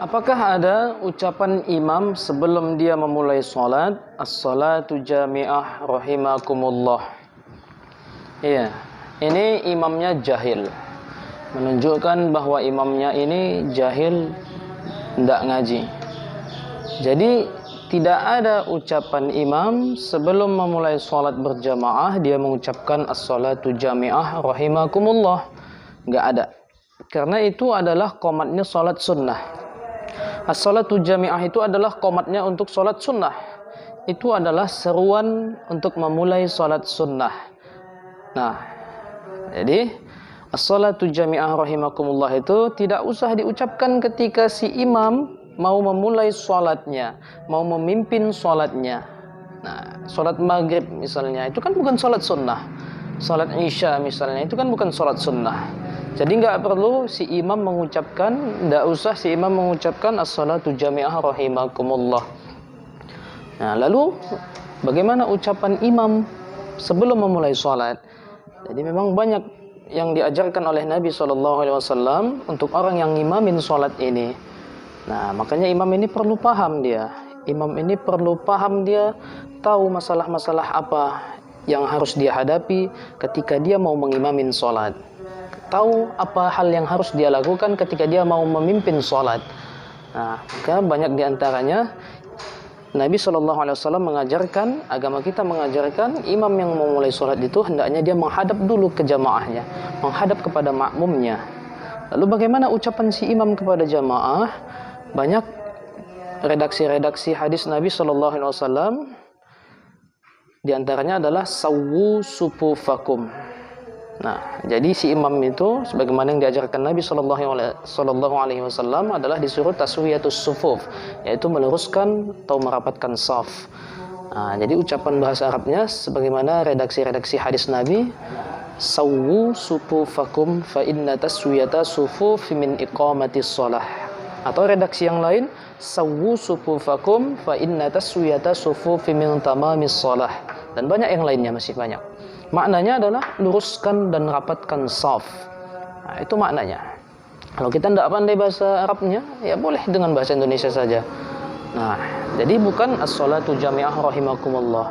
Apakah ada ucapan imam sebelum dia memulai sholat? As-salatu jami'ah rahimakumullah. Iya, ini imamnya jahil. Menunjukkan bahwa imamnya ini jahil, tidak ngaji. Jadi tidak ada ucapan imam sebelum memulai sholat berjamaah dia mengucapkan as-salatu jami'ah rahimakumullah. Nggak ada. Karena itu adalah qomatnya sholat sunnah. As-salatu jami'ah itu adalah qomatnya untuk sholat sunnah. Itu adalah seruan untuk memulai sholat sunnah. Nah, jadi as-salatu jami'ah rahimakumullah itu tidak usah diucapkan ketika si imam mau memulai sholatnya, mau memimpin sholatnya. Nah, sholat maghrib misalnya, itu kan bukan sholat sunnah. Sholat isya misalnya, itu kan bukan sholat sunnah. Jadi nggak perlu si imam mengucapkan, nggak usah si imam mengucapkan as-salatu jami'ah rahimakumullah. Nah, lalu bagaimana ucapan imam sebelum memulai sholat? Jadi memang banyak yang diajarkan oleh Nabi SAW untuk orang yang ngimamin sholat ini. Nah, makanya imam ini perlu paham dia. Imam ini perlu paham dia, tahu masalah-masalah apa yang harus dia hadapi ketika dia mau mengimamin sholat. Tahu apa hal yang harus dia lakukan ketika dia mau memimpin sholat. Nah, maka banyak diantaranya Nabi SAW mengajarkan, agama kita mengajarkan imam yang mau mulai sholat itu hendaknya dia menghadap dulu ke jamaahnya, menghadap kepada makmumnya. Lalu bagaimana ucapan si imam kepada jamaah? Banyak redaksi-redaksi hadis Nabi SAW. Di antaranya adalah sawwu sufufakum. Nah, jadi si imam itu sebagaimana yang diajarkan Nabi SAW adalah disuruh taswiyatus sufuf, yaitu meluruskan atau merapatkan saf. Nah, jadi ucapan bahasa Arabnya sebagaimana redaksi-redaksi hadis Nabi, sawwu sufufakum fa inna taswiyata sufuf min iqamatis shalah. Atau redaksi yang lain, sawwu sufufakum fa inna taswiyata sufuf min tamamis shalah. Dan banyak yang lainnya, masih banyak. Maknanya adalah luruskan dan rapatkan saf. Nah, itu maknanya. Kalau kita tidak pandai bahasa Arabnya, ya boleh dengan bahasa Indonesia saja. Nah, jadi bukan as-salatu jami'ah rahimakumullah.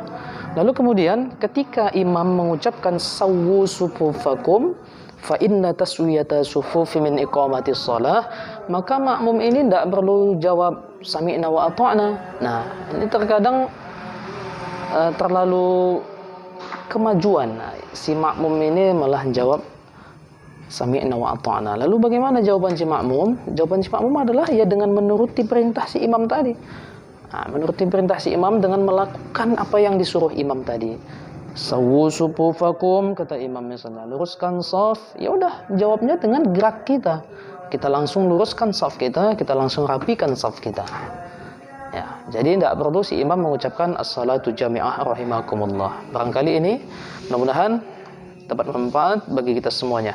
Lalu kemudian ketika imam mengucapkan sawwu sufufakum fa inna taswiyata sufufi min iqamatis shalah, maka makmum ini tidak perlu jawab sami'na wa ata'na. Nah, ini terkadang terlalu kemajuan. Nah, si makmum ini malah jawab sami'na wa ata'na. Lalu bagaimana jawaban si makmum? Jawaban si makmum adalah ya dengan menuruti perintah si imam tadi. Nah, menuruti perintah si imam dengan melakukan apa yang disuruh imam tadi. Sawwu sufufakum, kata imam misalnya, luruskan shaf. Ya udah, jawabnya dengan gerak kita. Kita langsung luruskan shaf kita, kita langsung rapikan shaf kita. Ya, jadi tidak perlu si imam mengucapkan as-salatu jami'ah rahimakumullah. Barangkali ini mudah-mudahan dapat bermanfaat bagi kita semuanya.